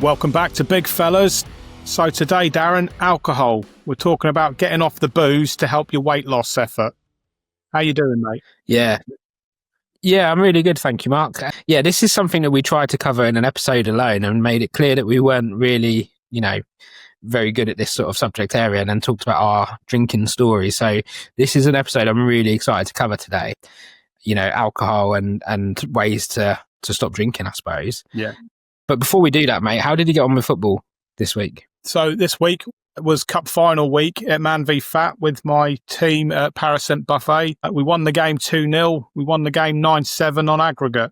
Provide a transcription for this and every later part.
Welcome back to Big Fellas. So today, Darren, alcohol. We're talking about getting off the booze to help your weight loss effort. How you doing, mate? Yeah, I'm really good, thank you, Mark. Yeah, this is something that we tried to cover in an episode alone and made it clear that we weren't really, very good at this sort of subject area, and then talked about our drinking story. So this is an episode I'm really excited to cover today. Alcohol and ways to stop drinking, I suppose. Yeah. But before we do that, mate, how did you get on with football this week? So this week was cup final week at Man v Fat with my team at Paris Saint-Buffet. We won the game 2-0. We won the game 9-7 on aggregate.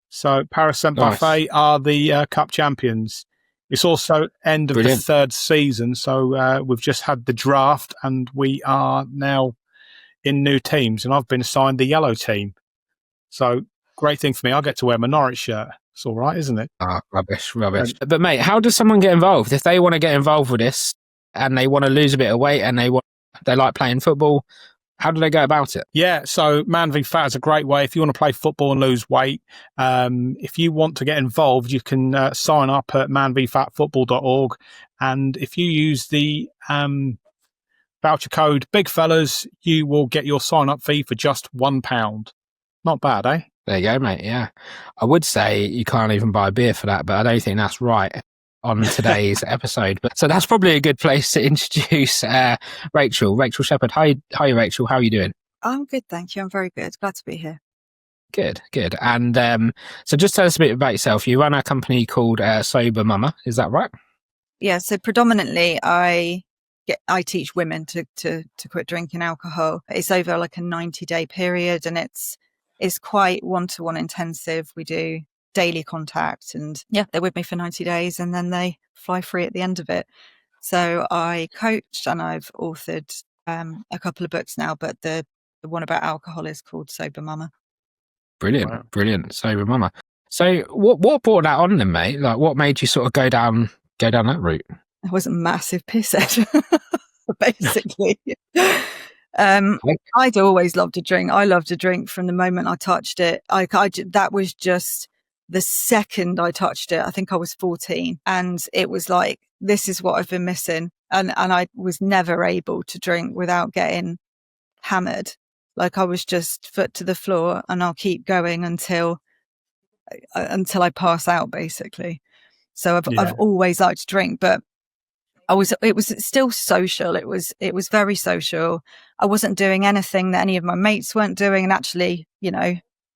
So Paris Saint-Buffet are the cup champions. It's also end of Brilliant. the third season. So we've just had the draft and we are now in new teams. And I've been assigned the yellow team. So great thing for me. I get to wear my Norwich shirt. It's all right, isn't it? Oh, rubbish. But mate, how does someone get involved? If they want to get involved with this and they want to lose a bit of weight and they like playing football, how do they go about it? Yeah, so Man v Fat is a great way if you want to play football and lose weight. If you want to get involved, you can sign up at manvfatfootball.org. And if you use the voucher code BIGFELLAS, you will get your sign-up fee for just £1. Not bad, eh? There you go, mate. Yeah. I would say you can't even buy a beer for that, but I don't think that's right on today's episode. But so that's probably a good place to introduce Rachael Shephard. Hi, Rachael. How are you doing? I'm good, thank you. I'm very good. Glad to be here. Good. And so just tell us a bit about yourself. You run a company called Sober Mama. Is that right? Yeah, so predominantly I teach women to quit drinking alcohol. It's over like a 90-day period, and it's quite one-to-one intensive. We do daily contact, and they're with me for 90 days and then they fly free at the end of it. So I coach and I've authored a couple of books now, but the one about alcohol is called Sober Mama. Brilliant. Wow. Brilliant. Sober Mama. So what brought that on then, mate? Like, what made you sort of go down that route? I was a massive pisshead, basically. I'd always loved to drink. I loved to drink from the moment I touched it. That was just the second I touched it. I think I was 14, and it was like, this is what I've been missing. And I was never able to drink without getting hammered. Like, I was just foot to the floor, and I'll keep going until I pass out, basically. So I've always liked to drink, but it was still social. It was very social. I wasn't doing anything that any of my mates weren't doing. And actually,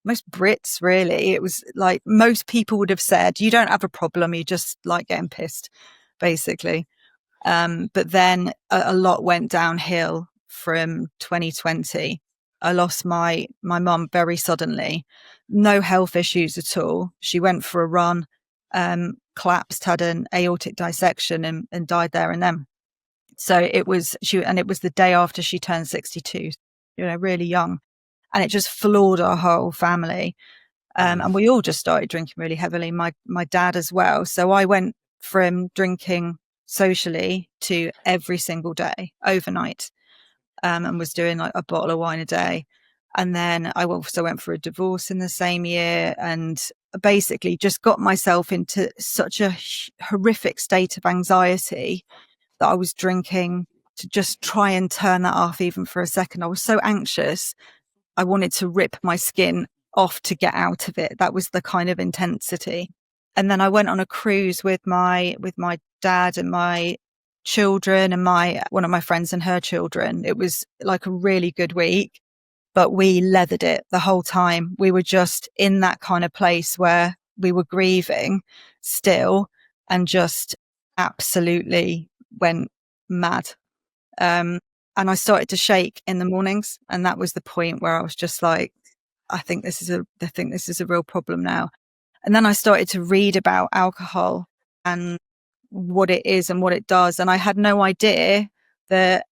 most Brits, really, it was like most people would have said, you don't have a problem. You just like getting pissed, basically. But then a lot went downhill from 2020. I lost my mum very suddenly. No health issues at all. She went for a run, collapsed, had an aortic dissection and died there and then. So it was the day after she turned 62, really young. And it just floored our whole family. And we all just started drinking really heavily, my dad as well. So I went from drinking socially to every single day overnight, and was doing like a bottle of wine a day. And then I also went for a divorce in the same year, and basically just got myself into such a horrific state of anxiety that I was drinking to just try and turn that off even for a second. I was so anxious. I wanted to rip my skin off to get out of it. That was the kind of intensity. And then I went on a cruise with my dad and my children and one of my friends and her children. It was like a really good week, but we leathered it the whole time. We were just in that kind of place where we were grieving still and just absolutely went mad. And I started to shake in the mornings, and that was the point where I was just like, I think this is a real problem now. And then I started to read about alcohol and what it is and what it does. And I had no idea that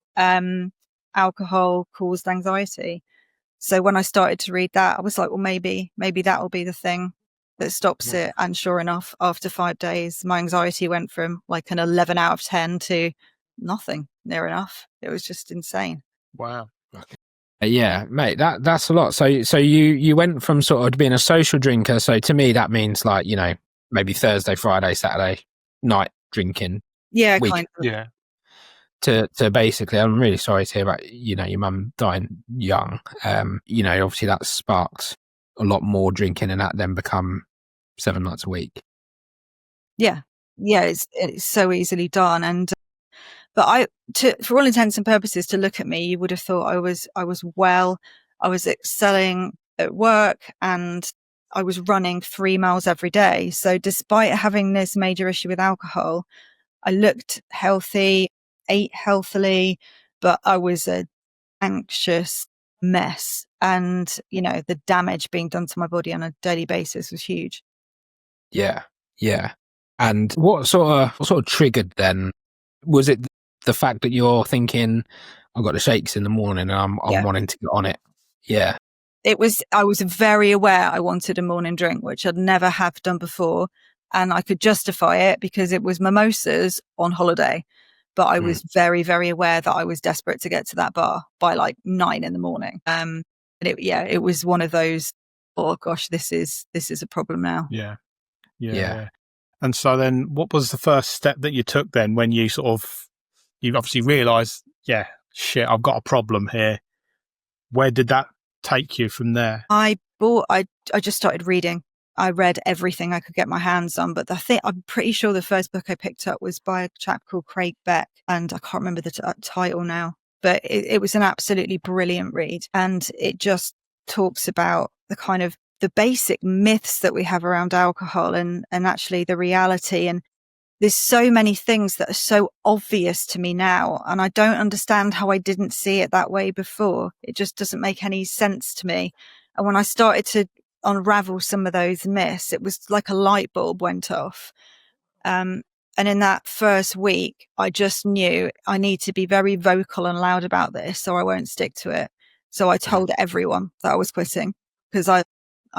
alcohol caused anxiety. So when I started to read that, I was like, well, maybe that will be the thing that stops it. And sure enough, after 5 days, my anxiety went from like an 11 out of 10 to nothing, near enough. It was just insane. Wow. Okay. Yeah, mate, that's a lot. So you went from sort of being a social drinker. So to me, that means like, maybe Thursday, Friday, Saturday, night drinking Yeah, week. kind of. Yeah. To basically, I'm really sorry to hear about, your mum dying young. Obviously that sparks a lot more drinking, and that then become 7 nights a week. Yeah. Yeah, it's so easily done. And but for all intents and purposes, to look at me, you would have thought I was well, I was excelling at work, and I was running 3 miles every day. So despite having this major issue with alcohol, I looked healthy, ate healthily, but I was an anxious mess. And, the damage being done to my body on a daily basis was huge. Yeah. Yeah. And what sort of triggered then? Was it the fact that you're thinking, I've got the shakes in the morning and I'm Yeah. wanting to get on it? Yeah. I was very aware I wanted a morning drink, which I'd never have done before. And I could justify it because it was mimosas on holiday. But I was very, very aware that I was desperate to get to that bar by like 9 a.m. And it was one of those, oh gosh, this is a problem now. Yeah. And so then what was the first step that you took then when you you obviously realised, yeah, shit, I've got a problem here. Where did that take you from there? I just started reading. I read everything I could get my hands on, but I'm pretty sure the first book I picked up was by a chap called Craig Beck, and I can't remember the title now, but it was an absolutely brilliant read. And it just talks about the kind of the basic myths that we have around alcohol and actually the reality. And there's so many things that are so obvious to me now, and I don't understand how I didn't see it that way before. It just doesn't make any sense to me. And when I started to unravel some of those myths, it was like a light bulb went off. And in that first week, I just knew I need to be very vocal and loud about this, or I won't stick to it. So I told everyone that I was quitting, because I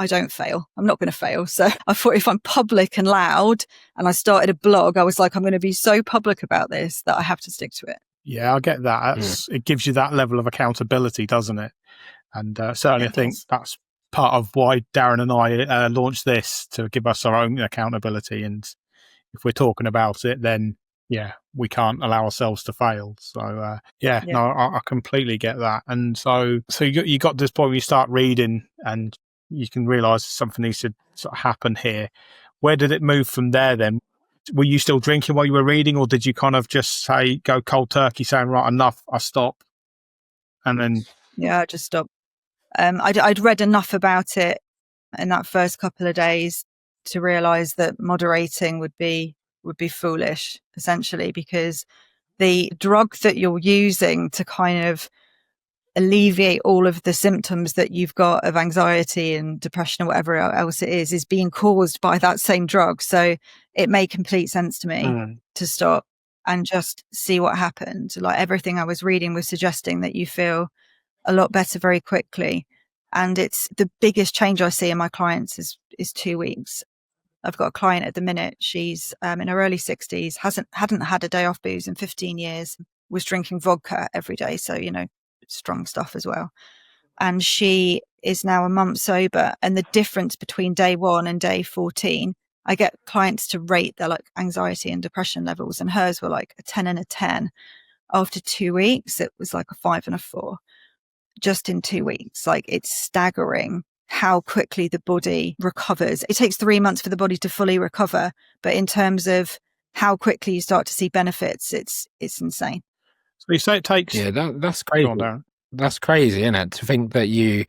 don't fail. I'm not going to fail. So I thought if I'm public and loud and I started a blog, I was like, I'm going to be so public about this that I have to stick to it. Yeah, I get that. It gives you that level of accountability, doesn't it? And certainly I think that's part of why Darren and I launched this, to give us our own accountability. And if we're talking about it, then yeah, we can't allow ourselves to fail. So no, I completely get that. And so you got to this point where you start reading and you can realise something needs to sort of happen here. Where did it move from there then? Were you still drinking while you were reading, or did you kind of just go cold turkey, saying, right, enough, I stop? And then I just stopped. I'd read enough about it in that first couple of days to realise that moderating would be foolish, essentially, because the drug that you're using to kind of alleviate all of the symptoms that you've got of anxiety and depression or whatever else it is being caused by that same drug. So it made complete sense to me to stop and just see what happened. Like everything I was reading was suggesting that you feel a lot better very quickly. And it's the biggest change I see in my clients is 2 weeks. I've got a client at the minute. She's in her early 60s, hadn't had a day off booze in 15 years, was drinking vodka every day. So, strong stuff as well. And she is now a month sober. And the difference between day 1 and day 14, I get clients to rate their like anxiety and depression levels, and hers were like a 10 and a 10. After 2 weeks, it was like a 5 and a 4. Just in 2 weeks. Like, it's staggering how quickly the body recovers. It takes 3 months for the body to fully recover, but in terms of how quickly you start to see benefits, it's insane. So you say it takes... Yeah, that's crazy. That's crazy, isn't it? To think that you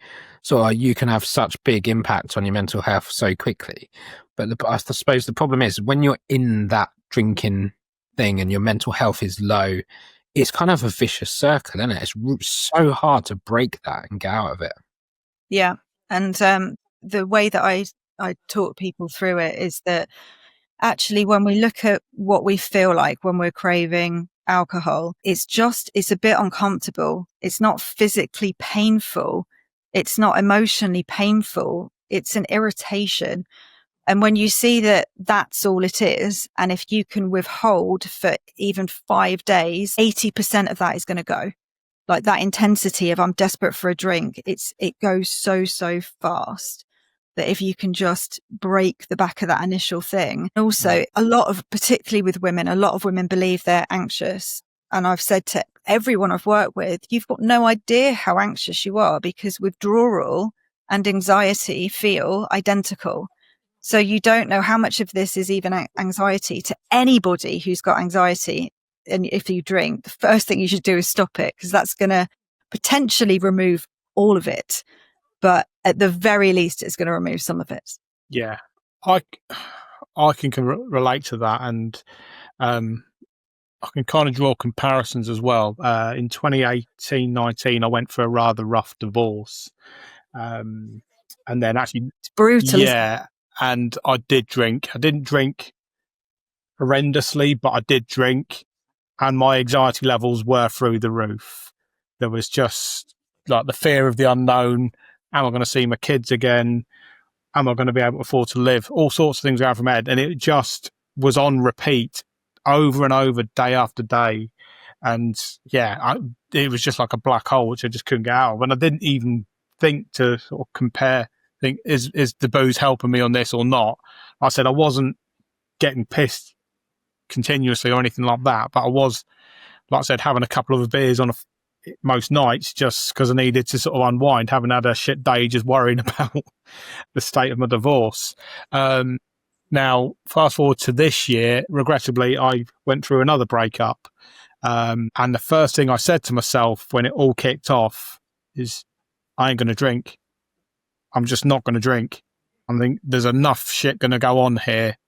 can have such big impact on your mental health so quickly. But I suppose the problem is when you're in that drinking thing and your mental health is low, it's kind of a vicious circle, isn't it? It's so hard to break that and get out of it. Yeah. And the way that I talk people through it is that actually when we look at what we feel like when we're craving alcohol, it's a bit uncomfortable. It's not physically painful. It's not emotionally painful. It's an irritation. And when you see that that's all it is, and if you can withhold for even 5 days, 80% of that is going to go. Like that intensity of I'm desperate for a drink, it goes so fast. that if you can just break the back of that initial thing. Also, particularly with women, a lot of women believe they're anxious. And I've said to everyone I've worked with, you've got no idea how anxious you are, because withdrawal and anxiety feel identical. So you don't know how much of this is even anxiety. To anybody who's got anxiety, and if you drink, the first thing you should do is stop it, because that's going to potentially remove all of it. But at the very least, it's going to remove some of it. Yeah, I can relate to that. And I can kind of draw comparisons as well. In 2018-19, I went for a rather rough divorce. And then actually... It's brutal. Yeah, and I did drink. I didn't drink horrendously, but I did drink. And my anxiety levels were through the roof. There was just like the fear of the unknown. Am I going to see my kids again? Am I going to be able to afford to live? All sorts of things going from my head. And it just was on repeat over and over, day after day. And yeah, it was just like a black hole, which I just couldn't get out of. And I didn't even think to sort of compare, think, is the booze helping me on this or not? I said I wasn't getting pissed continuously or anything like that, but I was, like I said, having a couple of beers on most nights just because I needed to sort of unwind, having had a shit day just worrying about the state of my divorce. Now, fast forward to this year, regrettably, I went through another breakup. And the first thing I said to myself when it all kicked off is, I ain't going to drink. I'm just not going to drink. I think there's enough shit going to go on here.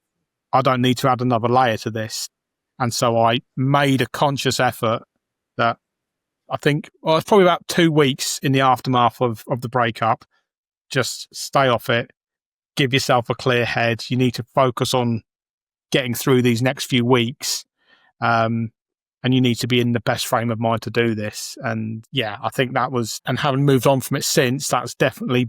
I don't need to add another layer to this. And so I made a conscious effort that I think, well, it's probably about 2 weeks in the aftermath of the breakup. Just stay off it. Give yourself a clear head. You need to focus on getting through these next few weeks. And you need to be in the best frame of mind to do this. And yeah, I think that was, and having moved on from it since, that definitely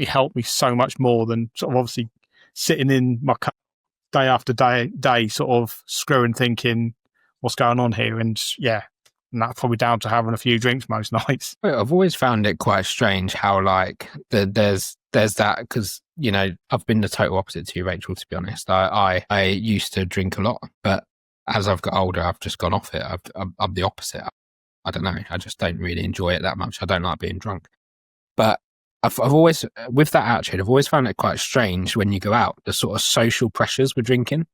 helped me so much more than sort of obviously sitting in my car day after day, sort of screwing, thinking what's going on here. And yeah, and that's probably down to having a few drinks most nights. I've always found it quite strange how like there's that, because you know, I've been the total opposite to you, Rachel, to be honest. I used to drink a lot, but as I've got older, I've just gone off it. I'm the opposite. I don't know. I just don't really enjoy it that much. I don't like being drunk. But I've always, with that attitude, I've always found it quite strange when you go out, the sort of social pressures with drinking.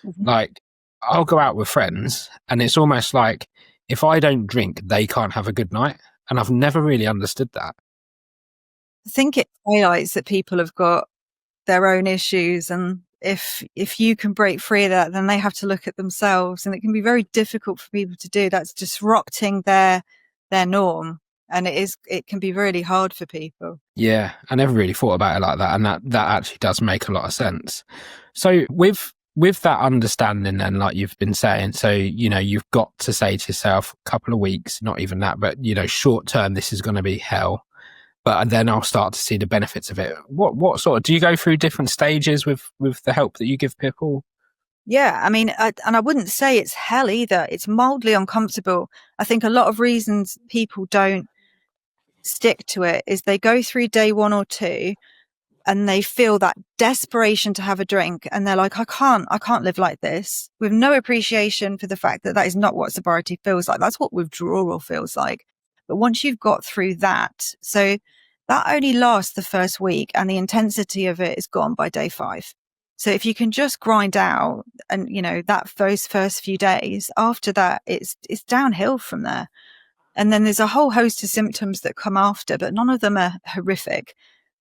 Mm-hmm. Like, I'll go out with friends and it's almost like if I don't drink, they can't have a good night. And I've never really understood that. I think it highlights that people have got their own issues, and if you can break free of that, then they have to look at themselves, and it can be very difficult for people to do. That's disrupting their norm, and it can be really hard for people. Yeah, I never really thought about it like that, and that actually does make a lot of sense. So with that understanding, then, like you've been saying, so you know, you've got to say to yourself, a couple of weeks, not even that, but you know, short term, this is going to be hell. But then I'll start to see the benefits of it. What sort of, do you go through different stages with the help that you give people? Yeah, I mean, and I wouldn't say it's hell either. It's mildly uncomfortable. I think a lot of reasons people don't stick to it is they go through day 1 or 2 and they feel that desperation to have a drink, and they're like, I can't live like this, with no appreciation for the fact that is not what sobriety feels like. That's what withdrawal feels like. But once you've got through that, so that only lasts the first week, and the intensity of it is gone by day 5. So if you can just grind out, and you know, those first few days, after that, it's downhill from there. And then there's a whole host of symptoms that come after, but none of them are horrific.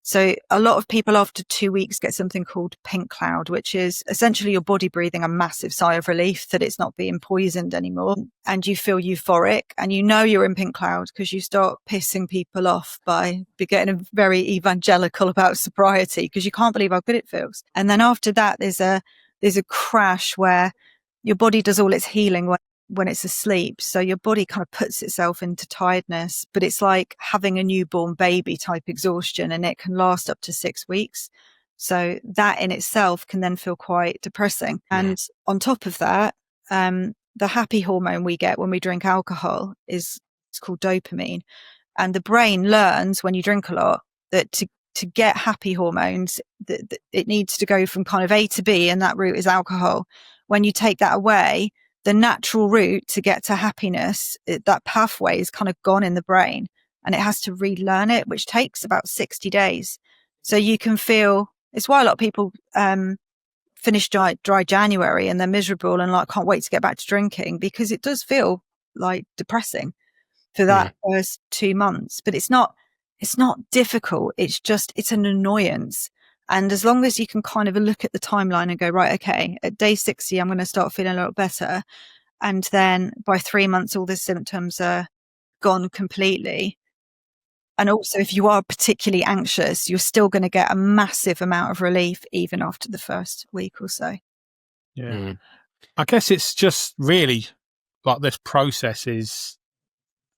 So a lot of people after 2 weeks get something called pink cloud, which is essentially your body breathing a massive sigh of relief that it's not being poisoned anymore. And you feel euphoric, and you know you're in pink cloud because you start pissing people off by getting very evangelical about sobriety because you can't believe how good it feels. And then after that, there's a crash where your body does all its healing when it's asleep. So your body kind of puts itself into tiredness, but it's like having a newborn baby type exhaustion, and it can last up to 6 weeks. So that in itself can then feel quite depressing. Yeah. And on top of that, the happy hormone we get when we drink alcohol it's called dopamine. And the brain learns when you drink a lot that to get happy hormones, it needs to go from kind of A to B, and that route is alcohol. When you take that away, the natural route to get to happiness, that pathway is kind of gone in the brain, and it has to relearn it, which takes about 60 days. So you can feel, it's why a lot of people finish dry January and they're miserable and like can't wait to get back to drinking, because it does feel like depressing for that first 2 months. But it's not difficult. It's an annoyance. And as long as you can kind of look at the timeline and go, right, okay, at day 60, I'm going to start feeling a little better. And then by 3 months, all the symptoms are gone completely. And also, if you are particularly anxious, you're still going to get a massive amount of relief even after the first week or so. Yeah. I guess it's just really like this process is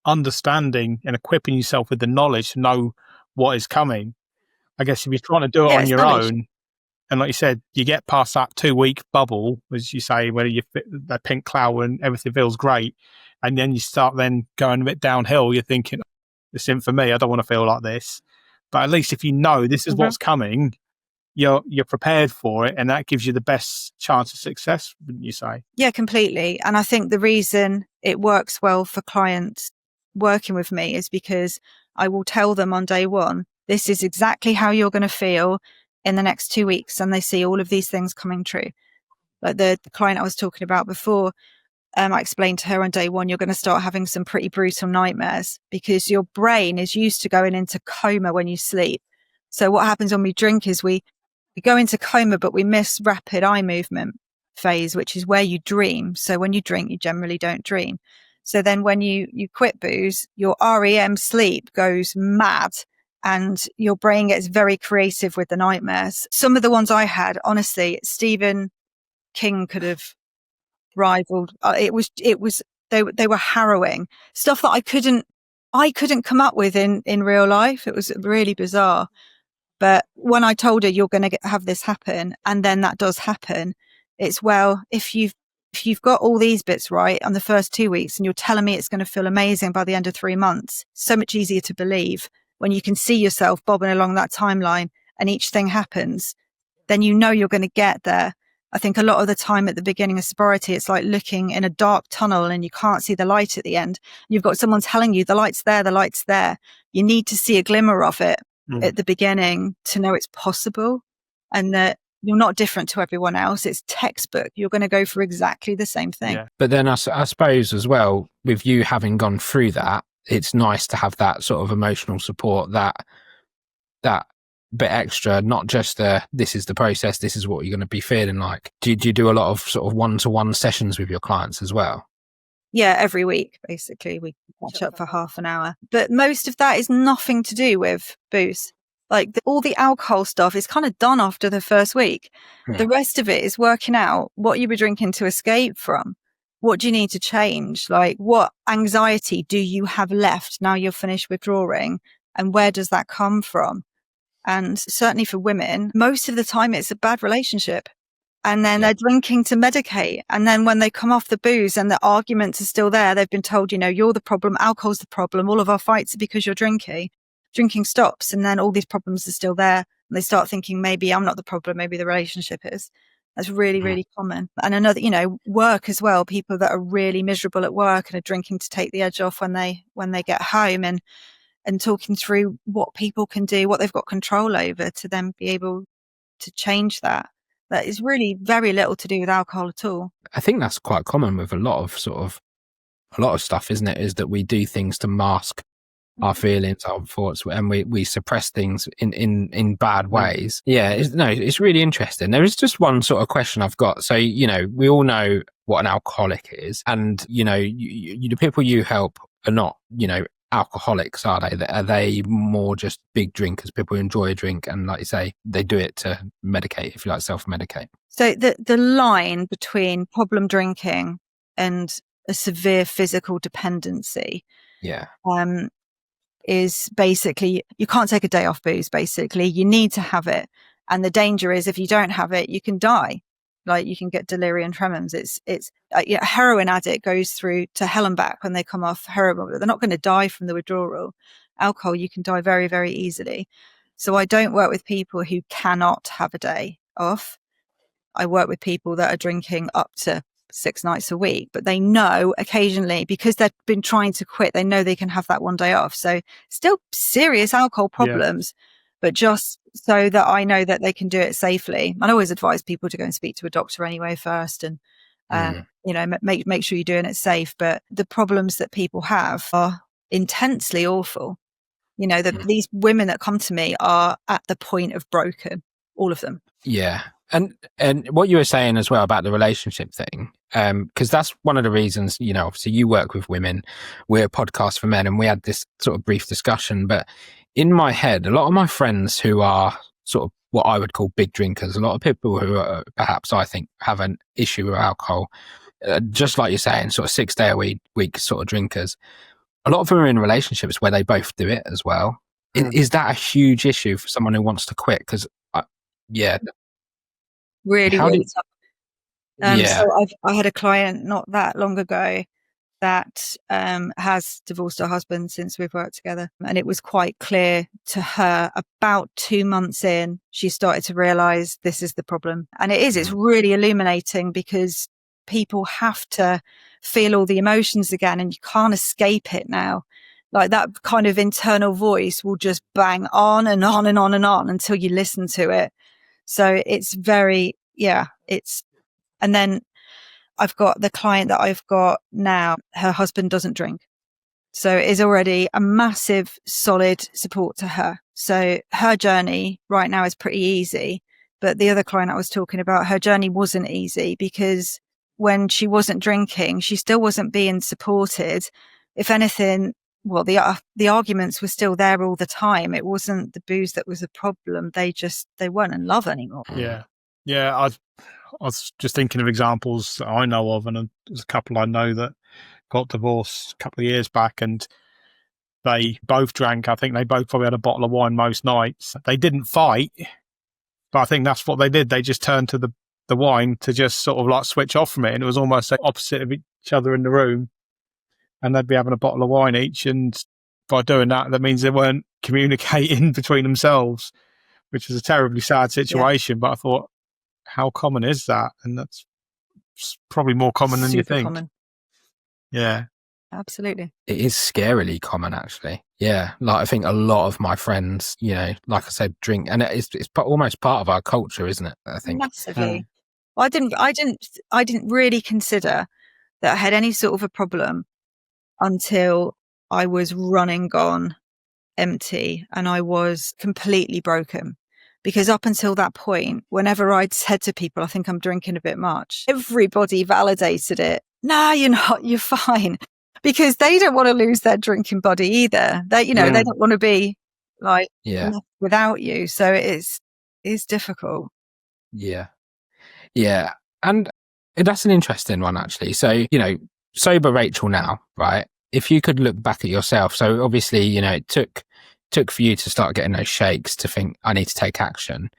understanding and equipping yourself with the knowledge to know what is coming. I guess if you're trying to do it on your own, and like you said, you get past that 2-week bubble, as you say, where you fit the pink cloud and everything feels great, and then you start then going a bit downhill. You're thinking, this isn't for me. I don't want to feel like this. But at least if you know this is what's coming, you're prepared for it, and that gives you the best chance of success, wouldn't you say? Yeah, completely. And I think the reason it works well for clients working with me is because I will tell them on day one, this is exactly how you're going to feel in the next 2 weeks. And they see all of these things coming true. Like the client I was talking about before, I explained to her on day one, you're going to start having some pretty brutal nightmares because your brain is used to going into coma when you sleep. So what happens when we drink is we go into coma, but we miss rapid eye movement phase, which is where you dream. So when you drink, you generally don't dream. So then when you quit booze, your REM sleep goes mad and your brain gets very creative with the nightmares. Some of the ones I had, honestly, Stephen King could have rivaled. They were harrowing stuff that I couldn't come up with in real life. It was really bizarre. But when I told her you're going to have this happen, and then that does happen, it's, well, if you've got all these bits right on the first 2 weeks and you're telling me it's going to feel amazing by the end of 3 months, so much easier to believe when you can see yourself bobbing along that timeline and each thing happens, then you know you're going to get there. I think a lot of the time at the beginning of sobriety, it's like looking in a dark tunnel and you can't see the light at the end. You've got someone telling you the light's there, the light's there. You need to see a glimmer of it at the beginning to know it's possible, and that you're not different to everyone else. It's textbook. You're going to go for exactly the same thing. Yeah. But then I suppose as well, with you having gone through that, it's nice to have that sort of emotional support, that bit extra, not just this is the process, this is what you're going to be feeling like. Do you do a lot of sort of one-to-one sessions with your clients as well? Yeah, every week, basically. We catch up for half an hour. But most of that is nothing to do with booze. Like all the alcohol stuff is kind of done after the first week. The rest of it is working out what you were drinking to escape from. What do you need to change? Like, what anxiety do you have left now you're finished withdrawing? And where does that come from? And certainly for women, most of the time it's a bad relationship. And then they're drinking to medicate. And then when they come off the booze and the arguments are still there, they've been told, you're the problem, alcohol's the problem, all of our fights are because you're drinking. Drinking stops, and then all these problems are still there. And they start thinking, maybe I'm not the problem, maybe the relationship is. That's really, really common. And another, work as well, people that are really miserable at work and are drinking to take the edge off when they get home, and talking through what people can do, what they've got control over to then be able to change that. That is really very little to do with alcohol at all. I think that's quite common with a lot of stuff, isn't it? Is that we do things to mask our feelings, our thoughts, and we suppress things in bad ways. Yeah, it's really interesting. There is just one sort of question I've got. So, we all know what an alcoholic is, and, the people you help are not, alcoholics, are they? Are they more just big drinkers, people who enjoy a drink, and like you say, they do it to medicate, if you like, self-medicate? So the line between problem drinking and a severe physical dependency is basically, you can't take a day off booze, basically. You need to have it. And the danger is, if you don't have it, you can die. Like, you can get delirium tremens. It's a heroin addict goes through to hell and back when they come off heroin, but they're not going to die from the withdrawal. Alcohol, you can die very, very easily. So I don't work with people who cannot have a day off. I work with people that are drinking up to 6 nights a week, but they know occasionally, because they've been trying to quit, they know they can have that one day off. So still serious alcohol problems, but just so that I know that they can do it safely. I always advise people to go and speak to a doctor anyway first, and make sure you're doing it safe. But the problems that people have are intensely awful. These women that come to me are at the point of broken, all of them. Yeah. And what you were saying as well about the relationship thing, because that's one of the reasons, obviously you work with women, we're a podcast for men, and we had this sort of brief discussion. But in my head, a lot of my friends who are sort of what I would call big drinkers, a lot of people who are perhaps I think have an issue with alcohol, just like you're saying, sort of 6 day a week sort of drinkers. A lot of them are in relationships where they both do it as well. Is that a huge issue for someone who wants to quit? Because really tough. Yeah. So I had a client not that long ago that has divorced her husband since we've worked together. And it was quite clear to her about 2 months in, she started to realize this is the problem. And it's really illuminating, because people have to feel all the emotions again, and you can't escape it now. Like that kind of internal voice will just bang on and on and on and on until you listen to it. So it's and then I've got the client that I've got now, her husband doesn't drink. So it is already a massive, solid support to her. So her journey right now is pretty easy. But the other client I was talking about, her journey wasn't easy, because when she wasn't drinking, she still wasn't being supported. If anything, well, the arguments were still there all the time. It wasn't the booze that was a problem. They weren't in love anymore. Yeah. I was just thinking of examples that I know of, and there's a couple I know that got divorced a couple of years back, and they both drank. I think they both probably had a bottle of wine most nights. They didn't fight, but I think that's what they did. They just turned to the wine to just sort of like switch off from it, and it was almost the opposite of each other in the room. And they'd be having a bottle of wine each, and by doing that means they weren't communicating between themselves, which was a terribly sad situation. Yeah. But I thought, how common is that? And that's probably more common than you think. Common. Yeah. Absolutely. It is scarily common, actually. Yeah. Like I think a lot of my friends, like I said, drink, and it's almost part of our culture, isn't it? I think. Massively. Well, I didn't really consider that I had any sort of a problem until I was running gone empty, and I was completely broken. Because up until that point, whenever I'd said to people, I think I'm drinking a bit much, everybody validated it. No, you're not, you're fine. Because they don't want to lose their drinking buddy either. They don't want to be like without you. So it's difficult. Yeah. Yeah. And that's an interesting one, actually. So, sober Rachael now, right? If you could look back at yourself. So obviously, it took for you to start getting those shakes to think, I need to take action.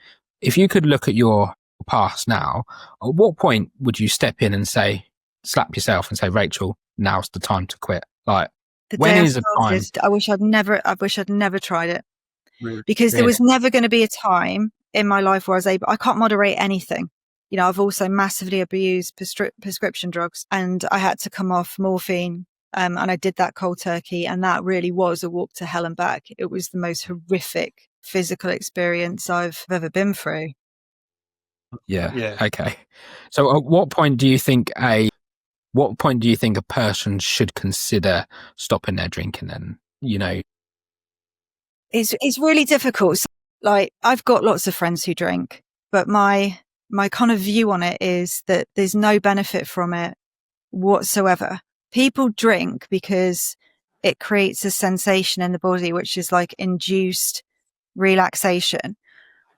If you could look at your past now, at what point would you step in and slap yourself and say, Rachael, now's the time to quit? Like, when is the time? I wish I'd never tried it. Because there was never going to be a time in my life where I can't moderate anything. I've also massively abused prescription drugs, and I had to come off morphine. And I did that cold turkey, and that really was a walk to hell and back. It was the most horrific physical experience I've ever been through. Yeah. Okay. So at what point do you think a person should consider stopping their drinking then? It's really difficult. So, like, I've got lots of friends who drink, but my kind of view on it is that there's no benefit from it whatsoever. People drink because it creates a sensation in the body, which is like induced relaxation.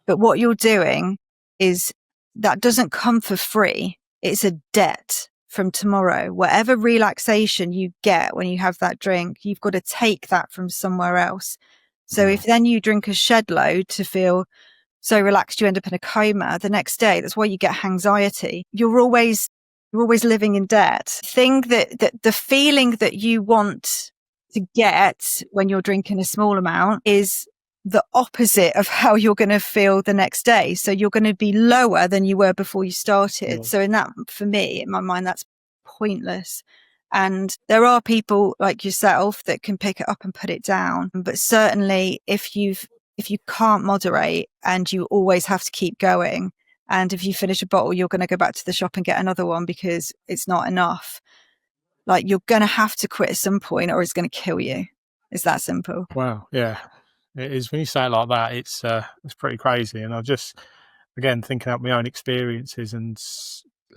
But what you're doing is that doesn't come for free. It's a debt from tomorrow. Whatever relaxation you get when you have that drink, you've got to take that from somewhere else. So if then you drink a shed load to feel so relaxed you end up in a coma the next day, that's why you get anxiety. You're always living in debt. The feeling that you want to get when you're drinking a small amount is the opposite of how you're going to feel the next day. So you're going to be lower than you were before you started. So in that, for me, in my mind, that's pointless. And there are people like yourself that can pick it up and put it down. But certainly if you can't moderate and you always have to keep going, and if you finish a bottle, you're going to go back to the shop and get another one because it's not enough. Like, you're going to have to quit at some point or it's going to kill you. It's that simple. Wow. Yeah. It is. When you say it like that, it's pretty crazy. And I just, again, thinking about my own experiences, and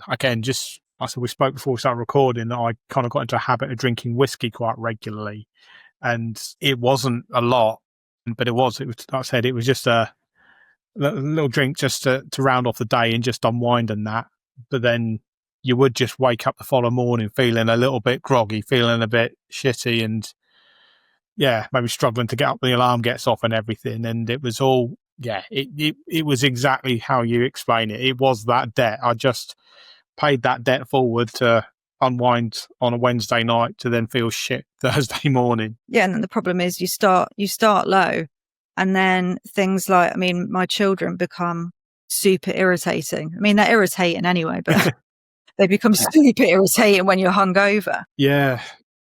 again, just, I said, we spoke before we started recording that I kind of got into a habit of drinking whiskey quite regularly, and it wasn't a lot, but it was, like I said, it was just a little drink just to round off the day and just unwind and that. But then you would just wake up the following morning feeling a little bit groggy, feeling a bit shitty, and yeah, maybe struggling to get up when the alarm gets off and everything. And it was all, it was exactly how you explain it. It was that debt. I just paid that debt forward to unwind on a Wednesday night to then feel shit Thursday morning. Yeah, and then the problem is you start low, and then things like, I mean, my children become super irritating. I mean, they're irritating anyway, but they become super irritating when you're hungover. Yeah.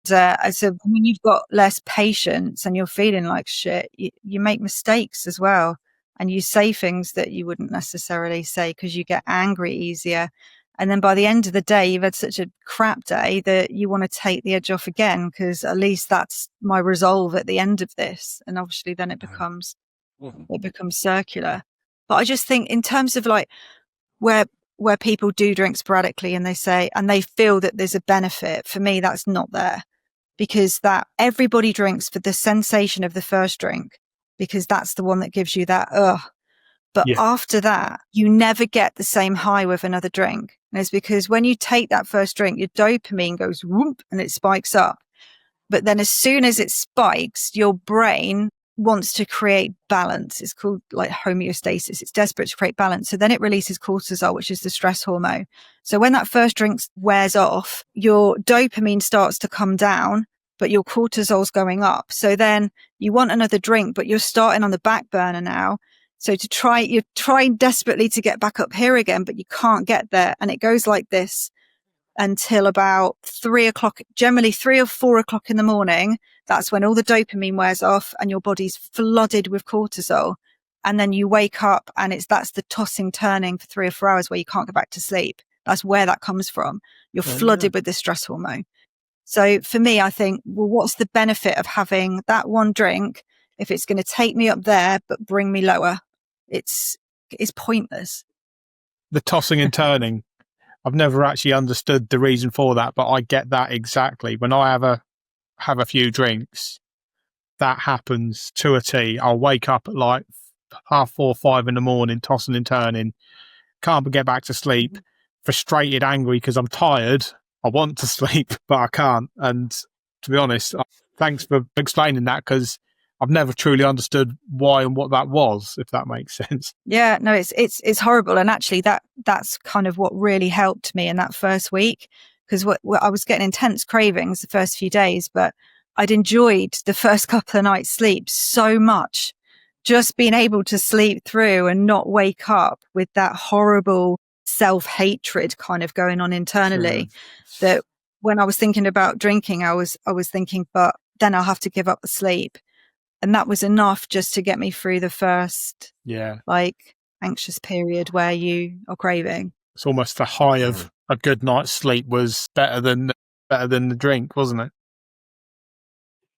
So when you've got less patience and you're feeling like shit, you make mistakes as well. And you say things that you wouldn't necessarily say because you get angry easier. And then by the end of the day, you've had such a crap day that you want to take the edge off again, because at least that's my resolve at the end of this. And obviously then it becomes circular. But I just think in terms of like where people do drink sporadically and they say, and they feel that there's a benefit, for me, that's not there. Because that everybody drinks for the sensation of the first drink, because that's the one that gives you that, But after that, you never get the same high with another drink. And it's because when you take that first drink, your dopamine goes whoop and it spikes up. But then as soon as it spikes, your brain wants to create balance. It's called like homeostasis. It's desperate to create balance. So then it releases cortisol, which is the stress hormone. So when that first drink wears off, your dopamine starts to come down, but your cortisol's going up. So then you want another drink, but you're starting on the back burner now. So you're trying desperately to get back up here again, but you can't get there. And it goes like this until about 3 o'clock, generally 3 or 4 o'clock in the morning. That's when all the dopamine wears off and your body's flooded with cortisol. And then you wake up and that's the tossing, turning for 3 or 4 hours where you can't go back to sleep. That's where that comes from. You're flooded with the stress hormone. So for me, I think, well, what's the benefit of having that one drink if it's going to take me up there but bring me lower? It's pointless. The tossing and turning. I've never actually understood the reason for that, but I get that exactly. When I have a few drinks, that happens to a T. I'll wake up at like 4:30, 5 in the morning, tossing and turning, can't get back to sleep, frustrated, angry because I'm tired. I want to sleep, but I can't. And to be honest, thanks for explaining that, because I've never truly understood why and what that was, if that makes sense. Yeah, no, it's horrible. And actually that's kind of what really helped me in that first week, because what I was getting intense cravings the first few days, but I'd enjoyed the first couple of nights sleep so much, just being able to sleep through and not wake up with that horrible self-hatred kind of going on internally. That when I was thinking about drinking, I was thinking, but then I'll have to give up the sleep. And that was enough just to get me through the first, like, anxious period where you are craving. It's almost the high of a good night's sleep was better than the drink, wasn't it?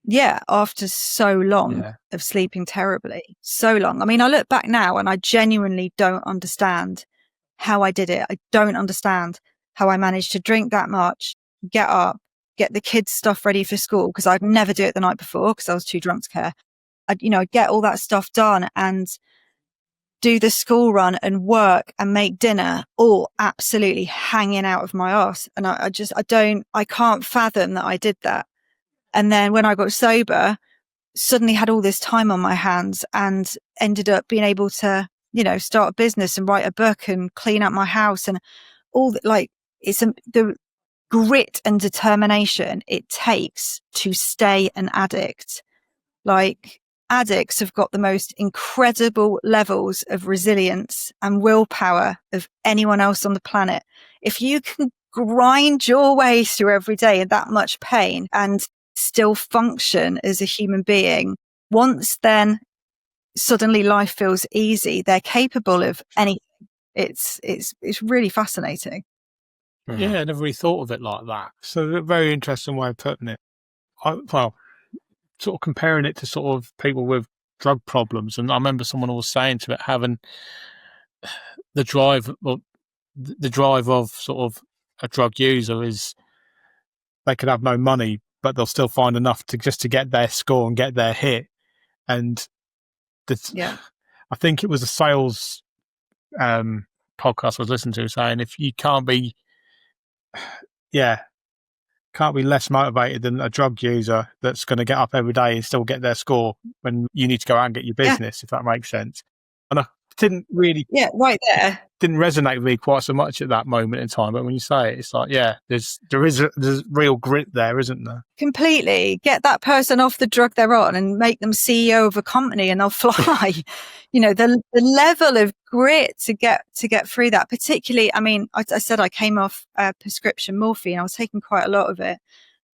Yeah, after so long of sleeping terribly, so long. I mean, I look back now and I genuinely don't understand how I did it. I don't understand how I managed to drink that much, get up, get the kids' stuff ready for school, because I'd never do it the night before because I was too drunk to care. I'd get all that stuff done and do the school run and work and make dinner, all absolutely hanging out of my arse. And I can't fathom that I did that. And then when I got sober, suddenly had all this time on my hands and ended up being able to, start a business and write a book and clean up my house and all that. Like, the grit and determination it takes to stay an addict. Like, addicts have got the most incredible levels of resilience and willpower of anyone else on the planet. If you can grind your way through every day in that much pain and still function as a human being, once then suddenly life feels easy, they're capable of anything. It's really fascinating. Yeah, I never really thought of it like that. So a very interesting way of putting it. Well, sort of comparing it to sort of people with drug problems, and I remember someone was saying to it, having the drive of sort of a drug user is they could have no money, but they'll still find enough to just to get their score and get their hit. And I think it was a sales podcast I was listening to saying if you can't be less motivated than a drug user that's going to get up every day and still get their score when you need to go out and get your business, if that makes sense. And I didn't really, right there, didn't resonate with me quite so much at that moment in time. But when you say it, it's like, there's real grit there, isn't there? Completely. Get that person off the drug they're on and make them CEO of a company and they'll fly. The level of grit to get through that, particularly, I mean, I said I came off prescription morphine. I was taking quite a lot of it.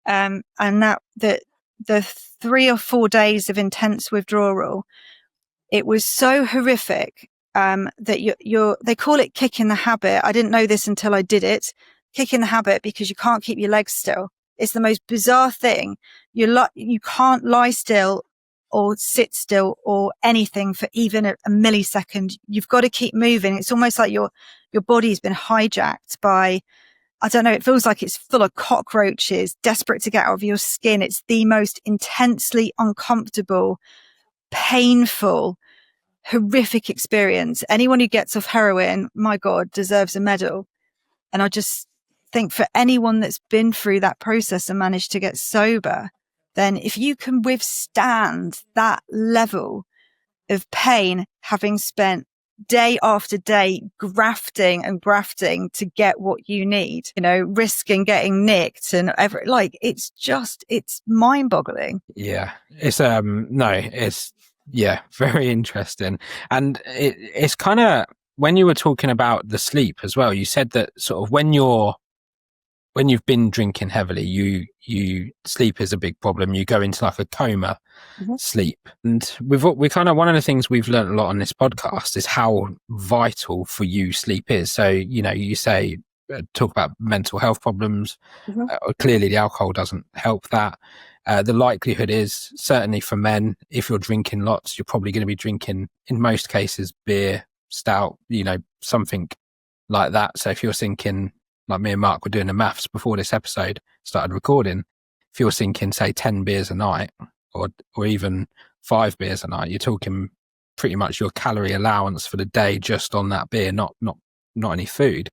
And that the 3 or 4 days of intense withdrawal, it was so horrific that they call it kicking the habit. I didn't know this until I did it. Kicking the habit because you can't keep your legs still. It's the most bizarre thing. You can't lie still or sit still or anything for even a millisecond. You've got to keep moving. It's almost like your body's been hijacked by, I don't know, it feels like it's full of cockroaches, desperate to get out of your skin. It's the most intensely uncomfortable, painful, horrific experience. Anyone who gets off heroin, my God, deserves a medal. And I just think for anyone that's been through that process and managed to get sober, then if you can withstand that level of pain, having spent day after day grafting to get what you need, risking getting nicked and it's mind boggling. Yeah. It's, very interesting. And it's kind of, when you were talking about the sleep as well, you said that sort of when you've been drinking heavily, you sleep is a big problem. You go into like a coma sleep. And we kind of, one of the things we've learned a lot on this podcast is how vital for you sleep is. So, you say, talk about mental health problems. Clearly the alcohol doesn't help that. The likelihood is, certainly for men, if you're drinking lots, you're probably going to be drinking, in most cases, beer, stout, something like that. So if you're thinking, like me and Mark were doing the maths before this episode started recording, if you're thinking, say, 10 beers a night or even 5 beers a night, you're talking pretty much your calorie allowance for the day just on that beer, not any food.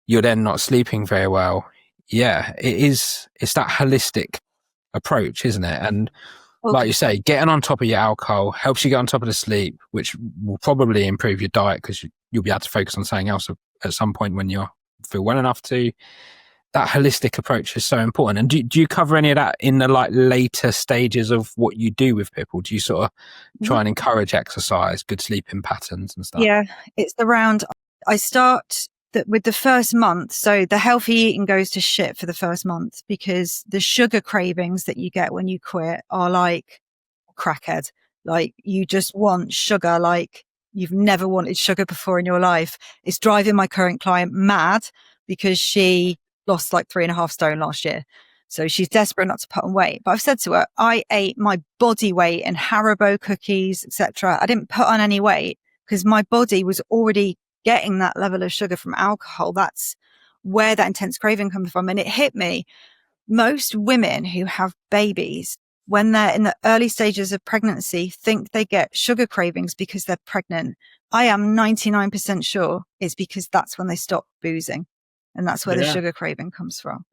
You're then not sleeping very well. Yeah, it's that holistic approach, isn't it? And like you say, getting on top of your alcohol helps you get on top of the sleep, which will probably improve your diet because you'll be able to focus on something else at some point when you feel well enough to. That holistic approach is so important. And do you cover any of that in the later stages of what you do with people? Do you sort of try and encourage exercise, good sleeping patterns and stuff? Yeah, it's around, I start with the first month. So the healthy eating goes to shit for the first month because the sugar cravings that you get when you quit are like crackhead. Like you just want sugar like you've never wanted sugar before in your life. It's driving my current client mad because she lost like 3.5 stone last year. So she's desperate not to put on weight. But I've said to her, I ate my body weight in Haribo cookies, etc. I didn't put on any weight because my body was already getting that level of sugar from alcohol. That's where that intense craving comes from. And it hit me. Most women who have babies, when they're in the early stages of pregnancy, think they get sugar cravings because they're pregnant. I am 99% sure it's because that's when they stop boozing. And that's where the sugar craving comes from.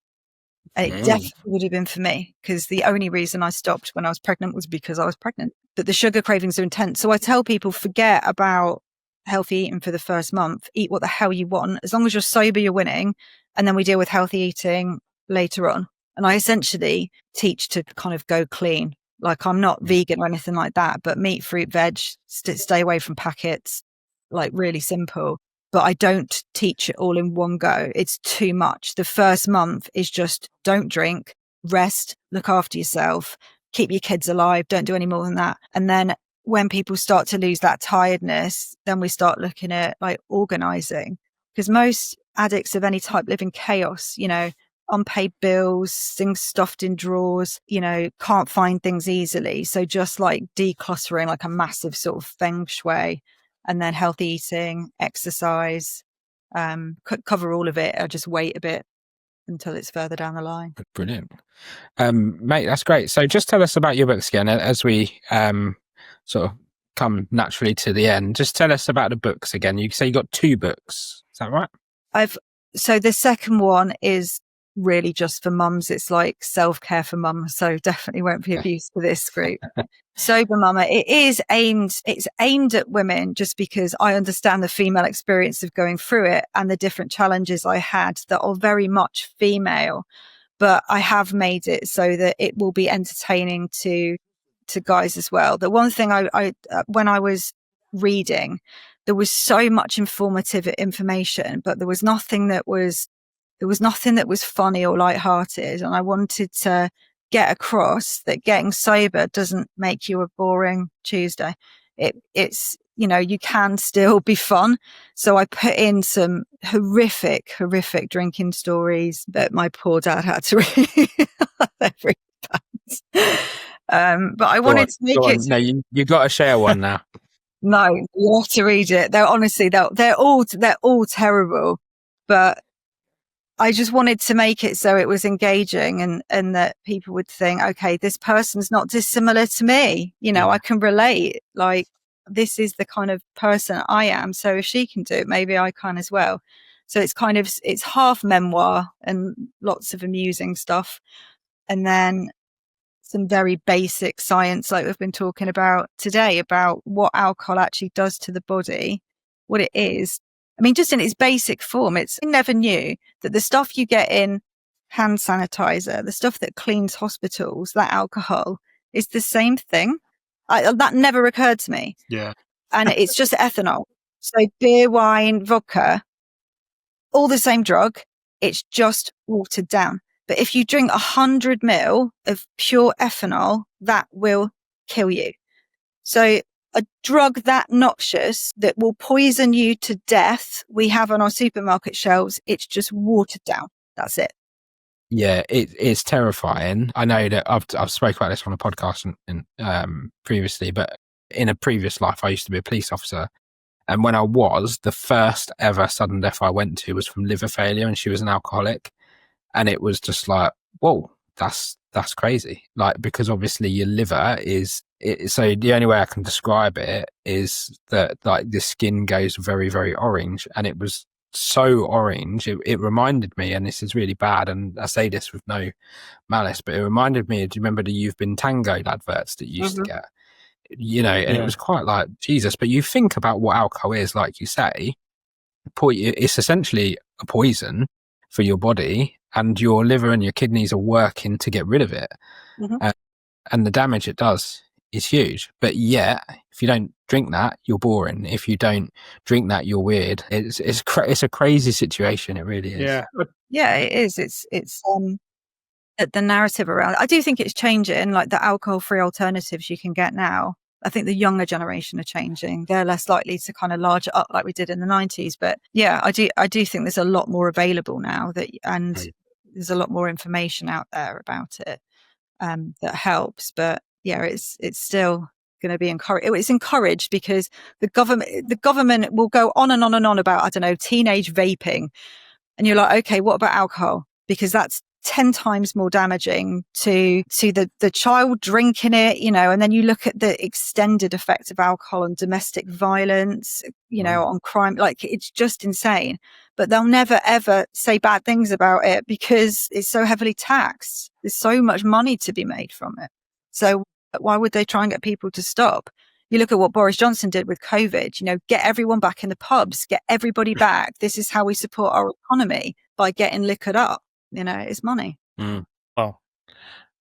And it definitely would have been for me because the only reason I stopped when I was pregnant was because I was pregnant. But the sugar cravings are intense. So I tell people, forget about healthy eating for the first month. Eat what the hell you want. As long as you're sober, you're winning. And then we deal with healthy eating later on. And I essentially teach to kind of go clean Like, I'm not vegan or anything like that, but meat, fruit, veg, stay away from packets, like really simple. But I don't teach it all in one go. It's too much. The first month is just don't drink, rest, look after yourself, keep your kids alive. Don't do any more than that. And then when people start to lose that tiredness, then we start looking at like organizing, because most addicts of any type live in chaos, you know, unpaid bills, things stuffed in drawers, you know, can't find things easily. So just like decluttering, like a massive sort of feng shui, and then healthy eating, exercise, cover all of it. I'll just wait a bit until it's further down the line. Brilliant. Mate, that's great. So just tell us about your books again as we sort of come naturally to the end. Just tell us about the books again. You say you got 2 books. Is that right? So the second one is really just for mums. It's like self-care for mums. So definitely won't be of use for this group. Sober Mama, it's aimed at women, just because I understand the female experience of going through it and the different challenges I had that are very much female, but I have made it so that it will be entertaining to guys as well. The one thing I when I was reading, there was so much informative information, but there was nothing that was funny or lighthearted. And I wanted to get across that getting sober doesn't make you a boring Tuesday. It's, you know, you can still be fun. So I put in some horrific drinking stories that my poor dad had to read. They're really bad. But I wanted to make it. No, you got to share one now. No, you have to read it. They're honestly, they're all terrible, but I just wanted to make it so it was engaging, and that people would think, okay, this person's not dissimilar to me. You know, I can relate. Like, this is the kind of person I am. So if she can do it, maybe I can as well. So it's half memoir and lots of amusing stuff. And then some very basic science, like we've been talking about today, about what alcohol actually does to the body, what it is. I mean, just in its basic form, I never knew that the stuff you get in hand sanitizer, the stuff that cleans hospitals, that alcohol, is the same thing. That never occurred to me. Yeah. And it's just ethanol. So beer, wine, vodka, all the same drug. It's just watered down. But if you drink 100 ml of pure ethanol, that will kill you. So a drug that noxious that will poison you to death, we have on our supermarket shelves. It's just watered down. That's it. Yeah, it's terrifying. I know that I've spoke about this on a podcast previously, but in a previous life, I used to be a police officer. And when I was, the first ever sudden death I went to was from liver failure, and she was an alcoholic. And it was just like, whoa, that's crazy. Like, because obviously your liver so the only way I can describe it is that like the skin goes very, very orange, and it was so orange. It reminded me, and this is really bad, and I say this with no malice, but it reminded me, do you remember the You've Been Tangoed adverts that you used to get? You know, and it was quite like, Jesus. But you think about what alcohol is, like you say, it's essentially a poison for your body, and your liver and your kidneys are working to get rid of it. And the damage it does is huge. But yet, if you don't drink that, you're boring. If you don't drink that, you're weird. It's a crazy situation. It really is. Yeah, it is. It's the narrative around it. I do think it's changing, like the alcohol-free alternatives you can get now. I think the younger generation are changing. They're less likely to kind of large it up like we did in the 90s. But yeah, I do think there's a lot more available now, there's a lot more information out there about it that helps. But yeah, it's still going to be encouraged. It's encouraged because the government will go on and on and on about, I don't know, teenage vaping. And you're like, okay, what about alcohol? Because that's 10 times more damaging to the child drinking it, you know. And then you look at the extended effect of alcohol on domestic violence, you know, on crime. Like, it's just insane. But they'll never ever say bad things about it because it's so heavily taxed. There's so much money to be made from it. So why would they try and get people to stop? You look at what Boris Johnson did with COVID, you know, get everyone back in the pubs, get everybody back. This is how we support our economy, by getting liquored up. You know, it's money. Well,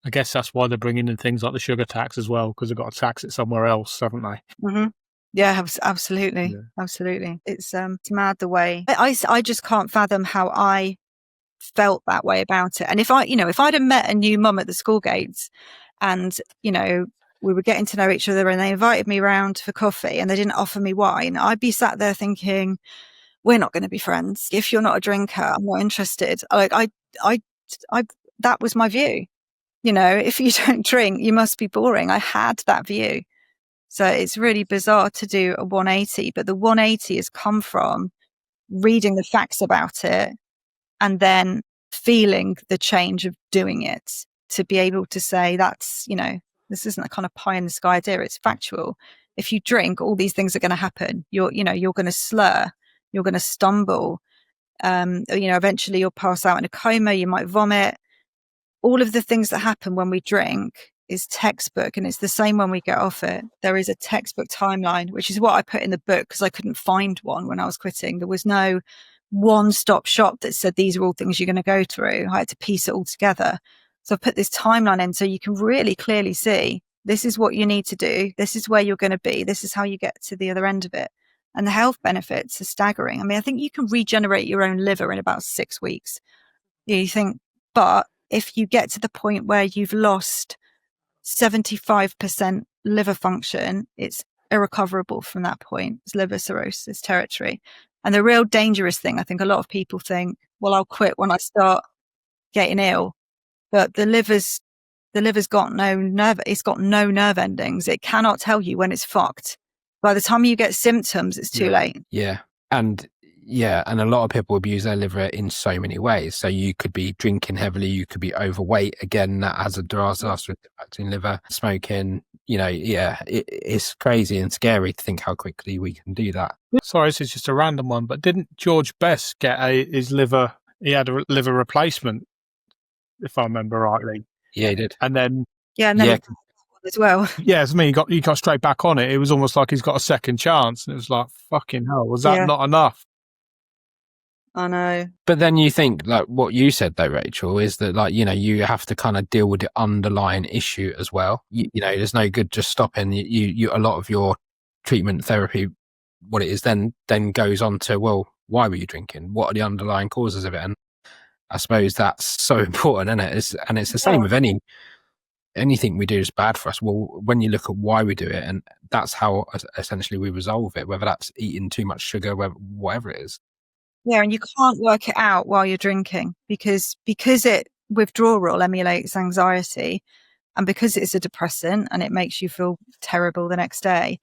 I guess that's why they're bringing in things like the sugar tax as well, because they've got to tax it somewhere else, haven't they? Mm-hmm. Yeah, absolutely. Yeah. Absolutely. It's mad the way I just can't fathom how I felt that way about it. And if I'd have met a new mum at the school gates and, we were getting to know each other and they invited me round for coffee and they didn't offer me wine, I'd be sat there thinking, we're not going to be friends. If you're not a drinker, I'm not interested. Like that was my view. If you don't drink, you must be boring. I had that view. So it's really bizarre to do a 180, but the 180 has come from reading the facts about it and then feeling the change of doing it to be able to say that's, this isn't a kind of pie in the sky idea. It's factual. If you drink, all these things are going to happen. You're going to slur, you're going to stumble. Eventually you'll pass out in a coma. You might vomit. All of the things that happen when we drink is textbook, and it's the same when we get off it. There is a textbook timeline, which is what I put in the book because I couldn't find one when I was quitting. There was no one-stop shop that said these are all things you're going to go through. I had to piece it all together. So I put this timeline in so you can really clearly see this is what you need to do. This is where you're going to be. This is how you get to the other end of it. And the health benefits are staggering. I mean, I think you can regenerate your own liver in about 6 weeks. You think, but if you get to the point where you've lost 75% liver function, it's irrecoverable from that point. It's liver cirrhosis territory. And the real dangerous thing, I think a lot of people think, well, I'll quit when I start getting ill. But the liver's got no nerve. It's got no nerve endings. It cannot tell you when it's fucked. By the time you get symptoms, it's too late. Yeah. And a lot of people abuse their liver in so many ways. So you could be drinking heavily, you could be overweight. Again, that has a disastrous impact in liver. Smoking, it's crazy and scary to think how quickly we can do that. Sorry, this is just a random one, but didn't George Best get his liver? He had a liver replacement, if I remember rightly. Yeah, he did. And then as well. Yeah, it's me. He got straight back on it. It was almost like he's got a second chance, and it was like, fucking hell, was that not enough? I know. But then you think, like what you said though, Rachel, is that like, you have to kind of deal with the underlying issue as well. There's no good just stopping. You a lot of your treatment therapy, what it is then goes on to, well, why were you drinking? What are the underlying causes of it? And I suppose that's so important, isn't it? It's the same with anything we do is bad for us. Well, when you look at why we do it, and that's how essentially we resolve it, whether that's eating too much sugar, whatever it is. Yeah, and you can't work it out while you're drinking because withdrawal emulates anxiety, and because it's a depressant and it makes you feel terrible the next day,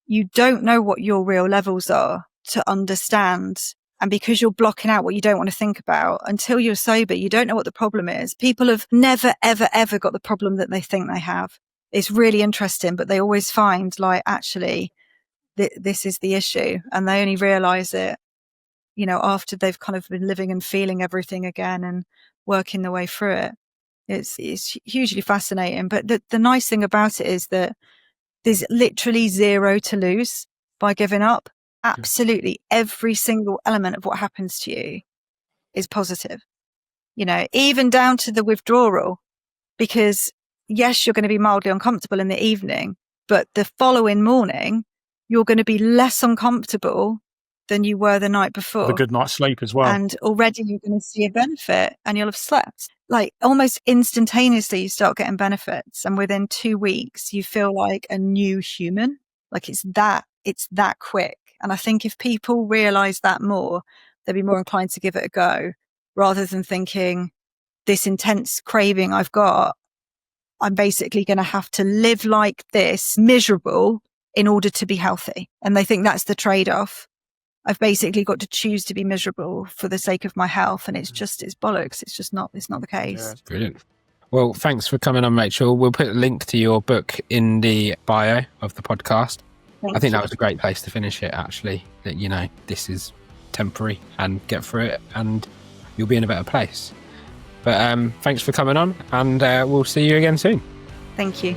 you don't know what your real levels are to understand. And because you're blocking out what you don't want to think about until you're sober, you don't know what the problem is. People have never, ever, ever got the problem that they think they have. It's really interesting, but they always find like, actually, this is the issue. And they only realize it, after they've kind of been living and feeling everything again and working their way through it. It's hugely fascinating. But the nice thing about it is that there's literally zero to lose by giving up. Absolutely every single element of what happens to you is positive, even down to the withdrawal, because yes, you're going to be mildly uncomfortable in the evening, but the following morning, you're going to be less uncomfortable than you were the night before. With a good night's sleep as well. And already you're going to see a benefit and you'll have slept. Like almost instantaneously, you start getting benefits. And within 2 weeks, you feel like a new human. Like it's that quick. And I think if people realize that more, they'll be more inclined to give it a go rather than thinking this intense craving I've got, I'm basically going to have to live like this miserable in order to be healthy. And they think that's the trade-off. I've basically got to choose to be miserable for the sake of my health. And it's bollocks. It's not the case. Yeah, brilliant. Well, thanks for coming on, Rachel. We'll put a link to your book in the bio of the podcast. I think that was a great place to finish it, actually, that, this is temporary and get through it and you'll be in a better place. But thanks for coming on and we'll see you again soon. Thank you.